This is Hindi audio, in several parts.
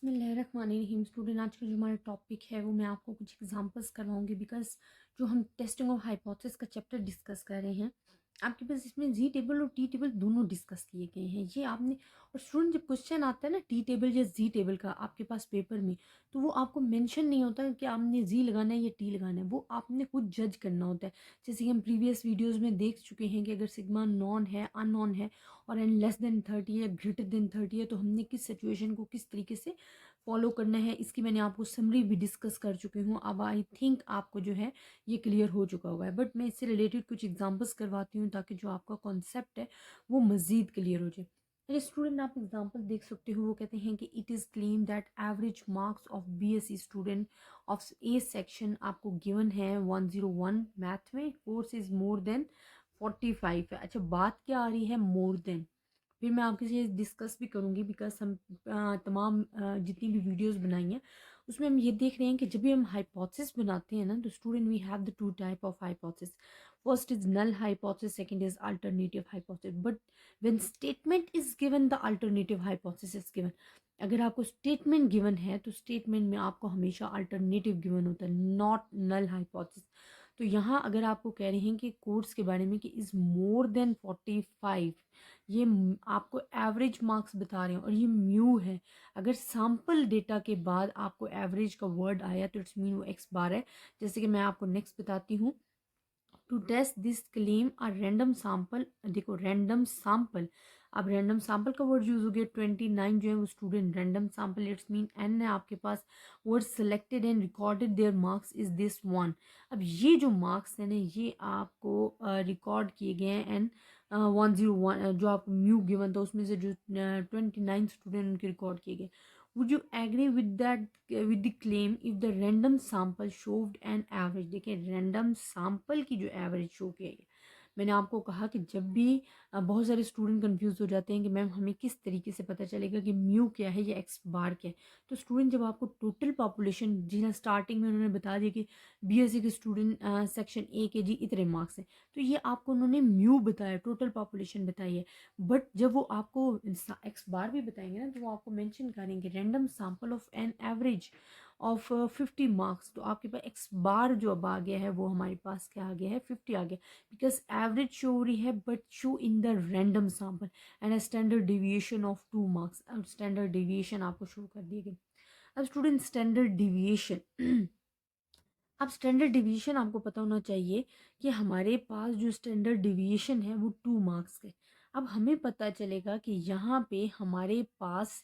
बिस्मिल्लाहिर्रहमानिर्रहीम। स्टूडेंट, आज का जो हमारा टॉपिक है वो मैं आपको कुछ एग्जांपल्स करवाऊंगी बिकॉज जो हम टेस्टिंग ऑफ हाइपोथेसिस का चैप्टर डिस्कस कर रहे हैं, आपके पास इसमें जी टेबल और टी टेबल दोनों डिस्कस किए गए हैं। ये आपने और स्टूडेंट, जब क्वेश्चन आता है ना टी टेबल या जी टेबल का आपके पास पेपर में, तो वो आपको मेंशन नहीं होता कि आपने जी लगाना है या टी लगाना है, वो आपने खुद जज करना होता है। जैसे कि हम प्रीवियस वीडियोज़ में देख चुके हैं कि अगर सिग्मा नॉन है, अननोन है और एन लेस देन 30 है, ग्रेटर देन 30 है, तो हमने किस सिचुएशन को किस तरीके से फॉलो करना है, इसकी मैंने आपको समरी भी डिस्कस कर चुकी हूँ। अब आई थिंक आपको जो है ये क्लियर हो चुका होगा, बट मैं इससे रिलेटेड कुछ एग्जांपल्स करवाती हूँ ताकि जो आपका कॉन्सेप्ट है वो मज़ीद क्लियर हो जाए। अरे स्टूडेंट, आप एग्जांपल देख सकते हो। वो कहते हैं कि it is claim that average marks of BSc student of A section आपको गिवन है 101 मैथ में, कोर्स इज मोर देन 45 है। अच्छा, बात क्या आ रही है? More than. फिर मैं आपके से डिस्कस भी करूँगी बिकॉज हम तमाम जितनी भी वीडियोस बनाई हैं उसमें हम ये देख रहे हैं कि जब भी हम हाइपोथेसिस बनाते हैं ना, तो student we have the two type of hypothesis. First is null hypothesis, second is alternative hypothesis. But when statement is given, the alternative hypothesis is given. अगर आपको स्टेटमेंट गिवन है तो स्टेटमेंट में आपको हमेशा अल्टरनेटिव गिवन होता है, नॉट नल हाइपोथेसिस। तो यहाँ अगर आपको कह रहे हैं कि कोर्स के बारे में कि इज़ मोर देन 45, ये आपको एवरेज मार्क्स बता रहे हैं और ये म्यू है। अगर सैम्पल डेटा के बाद आपको एवरेज का वर्ड आया तो इट्स मीन वो एक्स बार है। जैसे कि मैं आपको नेक्स्ट बताती हूँ। To test this claim a random sample, देखो रैंडम सैंपल, अब रैंडम सैंपल का वर्ड यूज हो गया। 29 जो है वो student random sample, it's mean n है आपके पास। Word selected and recorded their marks is this one. अब ये जो मार्क्स है ना, ये आपको रिकॉर्ड किए गए हैं एन 101, जो आपको म्यू गिवन था उसमें से जो 29 स्टूडेंट उनके रिकॉर्ड किए गए। Would you agree with that, with the claim if the random sample showed an average? देखिए रैंडम सैंपल की जो एवरेज शो किया गया, मैंने आपको कहा कि जब भी बहुत सारे स्टूडेंट कंफ्यूज हो जाते हैं कि मैम हमें किस तरीके से पता चलेगा कि म्यू क्या है या एक्स बार क्या है। तो स्टूडेंट, जब आपको टोटल पॉपुलेशन, जी ना स्टार्टिंग में उन्होंने बता दिया कि बीएससी के स्टूडेंट सेक्शन ए के जी इतने मार्क्स हैं, तो ये आपको उन्होंने म्यू बताया, टोटल पॉपुलेशन बताई है। बट जब वो आपको एक्स बार भी बताएंगे ना, तो वो आपको मेंशन करेंगे random sample of an average of 50 marks. तो आपके पास एक्स बार जो अब आ गया है वो हमारे पास क्या आ गया है? 50 आ गया। बिकॉज एवरेज शो हो रही है but show in the random sample and standard deviation of 2 marks. और स्टैंडर्ड डेविएशन आपको शो कर दिए गए। अब स्टूडेंट, स्टैंडर्ड डिविएशन अब स्टैंडर्ड डिवीएशन आपको पता होना चाहिए कि हमारे पास जो स्टैंडर्ड डिवीएशन है वो 2 मार्क्स है। अब हमें पता चलेगा कि यहाँ पे हमारे पास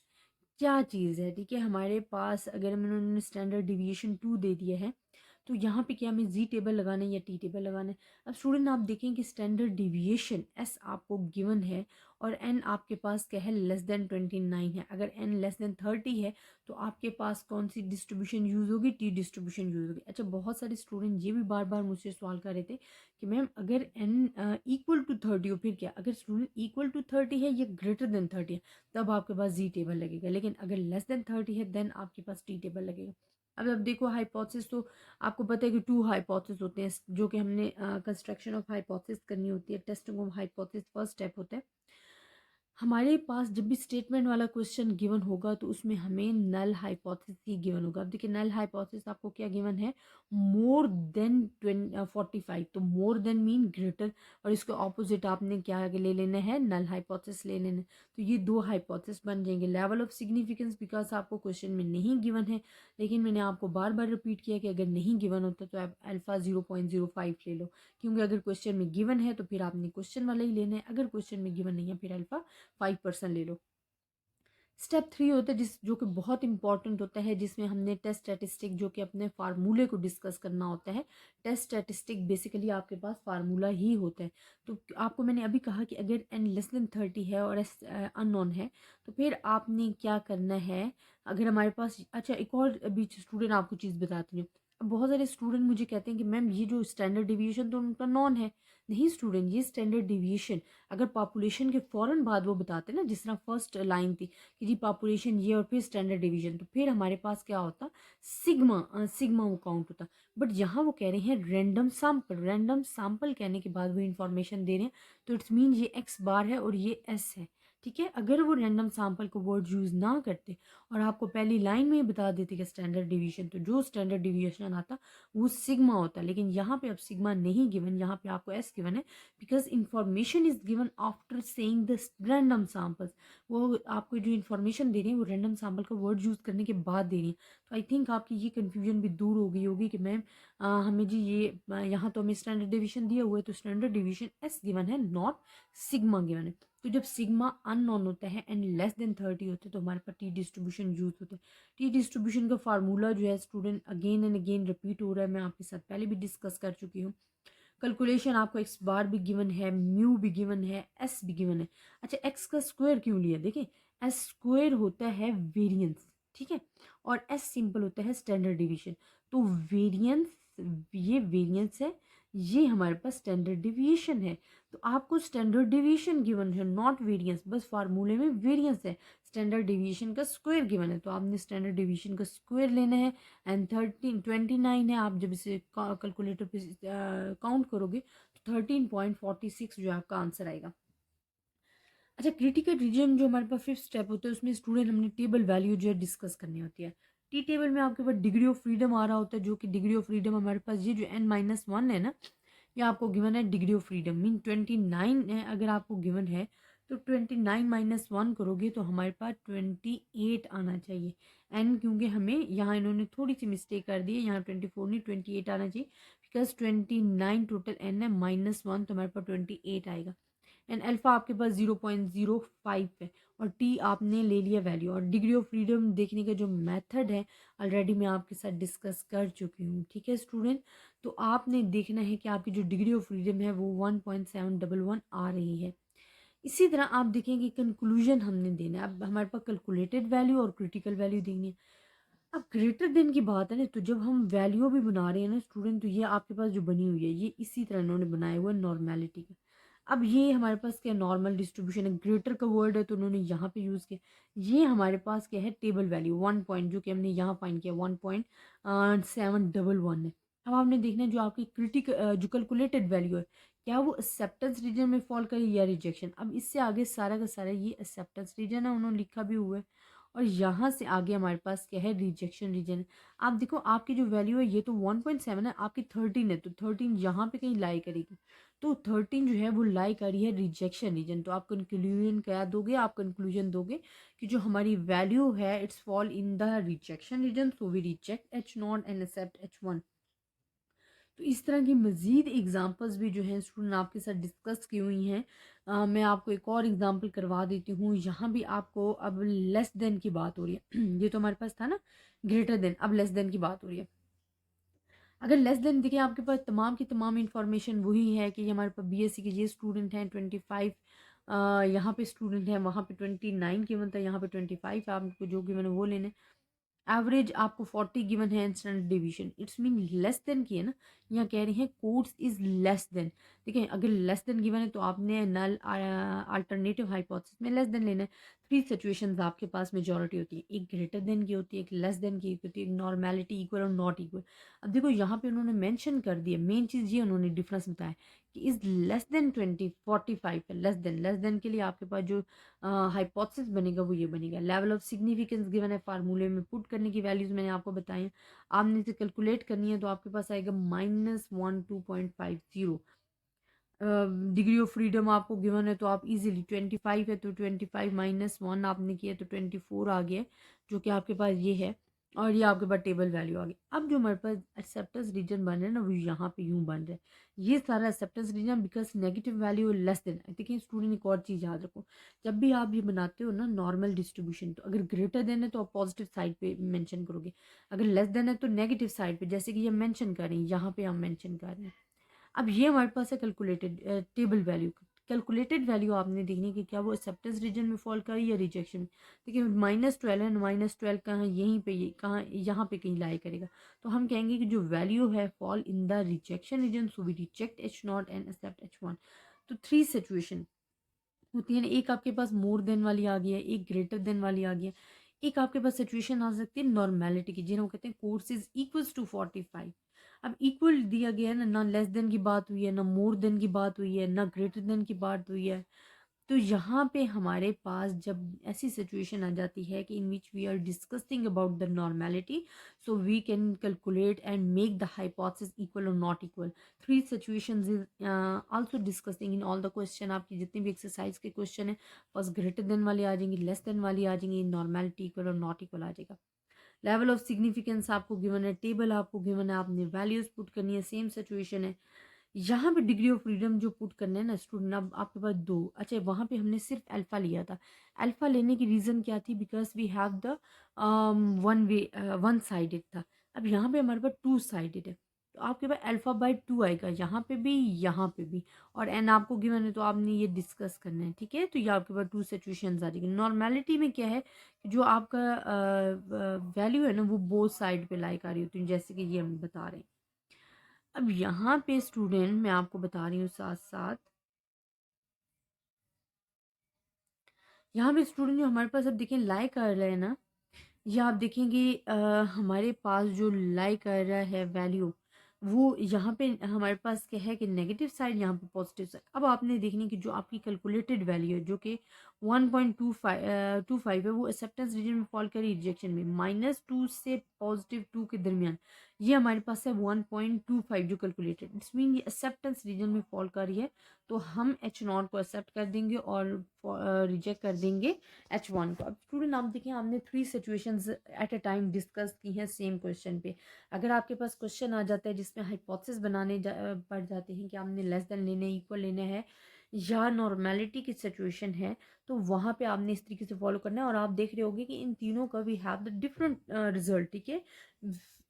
क्या चीज़ है। ठीक है, हमारे पास अगर उन्होंने स्टैंडर्ड डिवीएशन 2 दे दिया है, तो यहाँ पे क्या हमें जी टेबल लगाना है या टी टेबल लगाना है? अब स्टूडेंट, आप देखें कि स्टैंडर्ड डिविएशन एस आपको गिवन है और एन आपके पास क्या है? लेस देन 29 है। अगर एन लेस देन 30 है तो आपके पास कौन सी डिस्ट्रीब्यूशन यूज़ होगी? टी डिस्ट्रीब्यूशन यूज़ होगी। अच्छा, बहुत सारे स्टूडेंट ये भी बार बार मुझसे सवाल कर रहे थे कि मैम अगर एन इक्वल टू 30 हो फिर क्या? अगर स्टूडेंट इक्वल टू 30 है या ग्रेटर देन 30 है तब आपके पास जी टेबल लगेगा, लेकिन अगर लेस देन 30 है देन आपके पास टी टेबल लगेगा। अब देखो हाइपोथेसिस, तो आपको पता है कि 2 हाइपोथेसिस होते हैं जो कि हमने कंस्ट्रक्शन ऑफ हाइपोथेसिस करनी होती है। Testing of hypothesis first step होता है। हमारे पास जब भी स्टेटमेंट वाला क्वेश्चन गिवन होगा तो उसमें हमें नल हाइपोथेसिस ही गिवन होगा। अब देखिए नल हाइपोथेसिस आपको क्या गिवन है? More than 45। तो मोर देन मीन ग्रेटर, और इसके ऑपोजिट आपने क्या ले लेना है? नल हाइपोथेसिस ले लेना है। तो ये 2 हाइपोथेसिस बन जाएंगे। लेवल ऑफ सिग्निफिकेंस बिकॉज आपको क्वेश्चन में नहीं गिवन है, लेकिन मैंने आपको बार बार रिपीट किया कि अगर नहीं गिवन होता तो आप अल्फा 0.05 ले लो, क्योंकि अगर क्वेश्चन में गिवन है तो फिर आपने क्वेश्चन वाला ही लेना है, अगर क्वेश्चन में गिवन नहीं है फिर अल्फा 5% ले लो। स्टेप 3 होता है जो कि बहुत इंपॉर्टेंट होता है, जिसमें हमने टेस्ट स्टैटिस्टिक जो कि अपने फार्मूले को डिस्कस करना होता है। टेस्ट स्टैटिस्टिक बेसिकली आपके पास फार्मूला ही होता है। तो आपको मैंने अभी कहा कि अगर एन लेस देन 30 है और एस अननोन है तो फिर आपने क्या करना है? अगर हमारे पास, अच्छा एक और अभी स्टूडेंट आपको चीज़ बताती हूँ। अब बहुत सारे स्टूडेंट मुझे कहते हैं कि मैम ये जो स्टैंडर्ड डिविएशन तो उनका नॉन है। नहीं स्टूडेंट, ये स्टैंडर्ड डिविएशन अगर पॉपुलेशन के फ़ौरन बाद वो बताते ना, जिस तरह फर्स्ट लाइन थी कि जी पॉपुलेशन ये और फिर स्टैंडर्ड डिवीजन, तो फिर हमारे पास क्या होता? सिग्मा, सिग्मा वो काउंट होता। बट यहाँ वो कह रहे हैं रैंडम सैंपल। रैंडम सैंपल कहने के बाद वो इन्फॉर्मेशन दे रहे हैं, तो इट्स मीन ये एक्स बार है और ये एस है। ठीक है। अगर वो रैंडम सैंपल को वर्ड यूज़ ना करते और आपको पहली लाइन में ही बता देते कि स्टैंडर्ड डिवीजन, तो जो स्टैंडर्ड डिवीजन आता वो सिग्मा होता। लेकिन यहाँ पे अब सिग्मा नहीं गिवन, यहाँ पे आपको एस गिवन है, because information is given after saying the random samples. वो आपको जो इन्फॉर्मेशन दे रही है वो रैंडम सैंपल का वर्ड यूज़ करने के बाद दे रही है। तो आई थिंक आपकी ये कन्फ्यूजन भी दूर हो गई होगी कि मैम हमें जी ये यहाँ तो हमें स्टैंडर्ड डिवीजन दिया हुआ है, तो स्टैंडर्ड डिवीजन एस गिवन है, नॉट सिग्मा गिवन है। तो जब सिग्मा अननोन होता है एंड लेस देन 30 होते हैं तो हमारे पास टी डिस्ट्रीब्यूशन यूज होता है। टी डिस्ट्रीब्यूशन का फार्मूला जो है student again and again repeat हो रहा है, मैं आपके साथ पहले भी डिस्कस कर चुकी हूँ। कैलकुलेशन आपको एक्स बार भी गिवन है, म्यू भी गिवन है, एस भी गिवन है। अच्छा, एक्स का स्क्वायर क्यों लिया? देखिए, एस स्क्वायर होता है वेरिएंस, ठीक है, और एस सिंपल होता है स्टैंडर्ड डिवीजन। तो वेरिएंस, ये वेरिएंस है, ये हमारे पास स्टैंडर्ड डिवीजन है। तो आपको स्टैंडर्ड डिवीजन गिवन है, नॉट वेरिएंस, बस फार्मूले में वेरिएंस है। स्टैंडर्ड डिवीजन का स्क्वायर गिवन है तो आपने स्टैंडर्ड डिवीजन का स्क्वायर लेना है। एंड 29 है, आप जब इसे कैलकुलेटर पे काउंट करोगे तो 13.46 जो आपका आंसर आएगा। अच्छा, क्रिटिकल रीजन जो हमारे पास फिफ्थ स्टेप होता है उसमें स्टूडेंट हमने टेबल वैल्यू जो है डिस्कस करनी होती है। टी टेबल में आपके पास डिग्री ऑफ फ्रीडम आ रहा होता है, जो कि डिग्री ऑफ फ्रीडम हमारे पास ये जो n-1 है ना, ये आपको गिवन है डिग्री ऑफ फ्रीडम मीन 29 है। अगर आपको गिवन है तो 29 - 1 करोगे तो हमारे पास 28 आना चाहिए। एन क्योंकि हमें यहाँ इन्होंने थोड़ी सी मिस्टेक कर दी है, यहाँ 24 नहीं 28 आना चाहिए, बिकॉज 29 टोटल एन है, -1 तो हमारे पास 28 आएगा। एंड अल्फा आपके पास 0.05 है और टी आपने ले लिया वैल्यू। और डिग्री ऑफ फ्रीडम देखने का जो मेथड है ऑलरेडी मैं आपके साथ डिस्कस कर चुकी हूँ, ठीक है स्टूडेंट। तो आपने देखना है कि आपकी जो डिग्री ऑफ फ्रीडम है वो 1.711 आ रही है। इसी तरह आप देखेंगे कंक्लूजन हमने देना है। अब हमारे पास कैलकुलेटेड वैल्यू और क्रिटिकल वैल्यू देनी है। अब ग्रेटर देन की बात है ना, तो जब हम वैल्यू भी बना रहे हैं ना स्टूडेंट, तो ये आपके पास जो बनी हुई है ये इसी तरह इन्होंने बनाया हुआ है नॉर्मेलिटी का। अब ये हमारे पास क्या नॉर्मल डिस्ट्रीब्यूशन है, ग्रेटर का वर्ड है तो उन्होंने यहाँ पे यूज़ किया। ये हमारे पास क्या है टेबल वैल्यू 1 पॉइंट, जो कि हमने यहाँ फाइंड किया 1.711 है। अब आपने देखना है जो आपकी जो कैलकुलेटेड वैल्यू है क्या वो एक्सेप्टेंस रीजन में फॉल करे या रिजेक्शन। अब इससे आगे सारा का सारा ये एक्सेप्टेंस रीजन है, उन्होंने लिखा भी हुआ है। और यहाँ से आगे हमारे पास क्या है रिजेक्शन रीजन है। आप देखो आपकी जो वैल्यू है ये तो 1.7 है, आपकी 13 है, तो 13 यहाँ पे कहीं लाई करेगी। तो 13 जो है वो लाई कर रही है रिजेक्शन रीजन। तो आप कंक्लूजन क्या दोगे? आप कंक्लूजन दोगे कि जो हमारी वैल्यू है it's fall in the rejection region, so we reject H0 and accept H1। तो इस तरह की मज़ीद एग्जांपल्स भी जो हैं स्टूडेंट आपके साथ डिस्कस की हुई हैं। मैं आपको एक और एग्जांपल करवा देती हूँ। यहाँ भी आपको अब लेस देन की बात हो रही है ये तो हमारे पास था ना ग्रेटर देन, अब लेस देन की बात हो रही है। अगर लेस देन देखिए आपके पास तमाम की तमाम इंफॉर्मेशन वही है कि हमारे पास बीएससी के ये स्टूडेंट हैं 25, यहाँ पे स्टूडेंट हैं, वहाँ पे 29 की मतलब यहाँ पे 25 आपको जो कि मैंने वो लेने। एवरेज आपको 40 गिवन है, standard division it's mean less than की है ना, यहाँ कह रही हैं कोड्स इज लेस देन। देखिए अगर लेस देन गिवन है तो आपने नल अल्टरनेटिव हाइपोथेसिस में लेस देन लेना है। थ्री सिचुएशंस आपके पास मेजॉरिटी होती है, एक ग्रेटर देन की होती है, एक लेस देन की होती है, एक normality equal or not equal. अब देखो यहाँ पे उन्होंने मेंशन कर दिया, मेन चीज़ ये उन्होंने डिफरेंस बताया कि इज लेस देन 20 45 है। लेस देन के लिए आपके पास जो हाइपोथेसिस बनेगा वो ये बनेगा। लेवल ऑफ सिग्निफिकेंस गिवन है, फार्मूले में पुट करने की वैल्यूज मैंने आपको बताई हैं। आपने इसे कैलकुलेट करनी है तो आपके पास आएगा -12.50। डिग्री ऑफ फ्रीडम आपको गिवन है तो आप इजीली 25 है तो 25 -1 आपने किया तो 24 आ गया, जो कि आपके पास ये है। और ये आपके पास टेबल वैल्यू आ गई। अब जो हमारे पास एक्सेप्टेंस रीजन बन रहे हैं ना वो यहाँ पे यूँ बन रहे हैं, ये सारा acceptance region because negative value less than. देखिए स्टूडेंट एक और चीज़ याद रखो, जब भी आप ये बनाते हो ना नॉर्मल डिस्ट्रीब्यूशन, तो अगर ग्रेटर देन है तो आप पॉजिटिव साइड पे मेंशन करोगे, अगर लेस देन है तो नेगेटिव साइड पे, जैसे कि ये मेंशन कर रहे हैं, यहाँ पे हम मेंशन कर रहे हैं। अब ये हमारे पास है calculated table value. Calculated value आपने देखनी कि क्या वो एक्सेप्टेंस रीजन में फॉल करे या रिजेक्शन में। देखिए -12 है, -12 कहाँ यहीं पे, ये कहाँ यहाँ पे कहीं लाई करेगा। तो हम कहेंगे कि जो वैल्यू है fall in the rejection region, so we reject H0 and accept H1। तो थ्री सिचुएशन होती है ना, एक आपके पास मोर देन वाली आ गई है, एक ग्रेटर देन वाली आ गई है, एक आपके पास सिचुएशन आ सकती है नॉर्मेलिटी की, जिन्हें कहते हैं कोर्स इज इक्वल्स टू 45। अब इक्वल दिया गया है ना, ना लेस देन की बात हुई है, ना मोर देन की बात हुई है, ना ग्रेटर देन की बात हुई है। तो यहाँ पे हमारे पास जब ऐसी सिचुएशन आ जाती है कि in which we are discussing about the normality, so we can calculate and make the hypothesis equal or not equal. Three situations is also discussing in all the question. आपकी जितनी भी एक्सरसाइज के क्वेश्चन है फर्स्ट ग्रेटर देन वाली आ जाएंगी, लेस देन वाली आ जाएंगी, normality equal or not equal आ जाएगा। लेवल ऑफ सिग्निफिकेंस आपको गिवन है, टेबल आपको गिवन है, आपने वैल्यूज पुट करनी है, सेम सिचुएशन है। यहाँ पे डिग्री ऑफ फ्रीडम जो पुट करना है ना स्टूडेंट, अब आपके पास दो, अच्छा वहाँ पे हमने सिर्फ अल्फा लिया था। अल्फा लेने की रीज़न क्या थी? Because we have the one sided था। अब यहाँ पे हमारे पास टू साइडेड है, तो आपके पास अल्फा बाई टू आएगा, यहाँ पे भी यहाँ पे भी, और एन आपको गिवन है तो आपने ये डिस्कस करना है, ठीक है। तो ये आपके पास टू सिचुएशंस आ जाएगी। नॉर्मेलिटी में क्या है कि जो आपका वैल्यू है ना वो बोथ साइड पे लाई आ रही होती है, जैसे कि ये हम बता रहे हैं। अब यहाँ पे स्टूडेंट मैं आपको बता रही हूँ साथ साथ, यहाँ पे स्टूडेंट जो हमारे पास अब देखें लाई कर रहे हैं ना, ये आप देखेंगे हमारे पास जो लाई कर रहा है वैल्यू, वो यहाँ पे हमारे पास क्या है कि नेगेटिव साइड, यहाँ पे पॉजिटिव साइड। अब आपने देखनी कि जो आपकी कैलकुलेटेड वैल्यू है जो कि 1.25 है, वो एक्सेप्टेंस रीजन में फॉल करी, रिजेक्शन में -2 से +2 के दरमियान, ये हमारे पास है 1.25 जो कैलकुलेटेड, इट्स मीन ये एक्सेप्टेंस रीजन में फॉल कर रही है, तो हम H0 को एक्सेप्ट कर देंगे और रिजेक्ट कर देंगे H1 को। अब स्टूडेंट आप देखें हमने three situations at a time discuss की हैं सेम क्वेश्चन पे। अगर आपके पास क्वेश्चन आ जाता है जिसमें हाइपोथेसिस बनाने पड़ जाते हैं कि आपने लेस देन लेने, इक्वल लेने हैं या नॉर्मेलिटी की सिचुएशन है, तो वहाँ पे आपने इस तरीके से फॉलो करना है। और आप देख रहे होगे कि इन तीनों का we have the different result, ठीक है।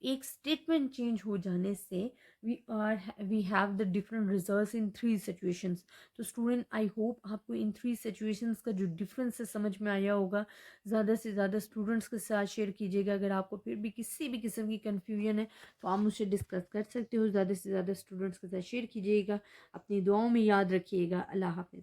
एक स्टेटमेंट चेंज हो जाने से we have the different results in three situations. तो स्टूडेंट आई होप आपको इन थ्री सिचुएशंस का जो डिफरेंस है समझ में आया होगा। ज़्यादा से ज़्यादा स्टूडेंट्स के साथ शेयर कीजिएगा। अगर आपको फिर भी किसी भी किस्म की कन्फ्यूजन है तो आप मुझसे डिस्कस कर सकते हो। ज़्यादा से ज़्यादा स्टूडेंट्स के साथ शेयर कीजिएगा। अपनी दुआओं में याद रखिएगा। अल्लाह हाफिज़।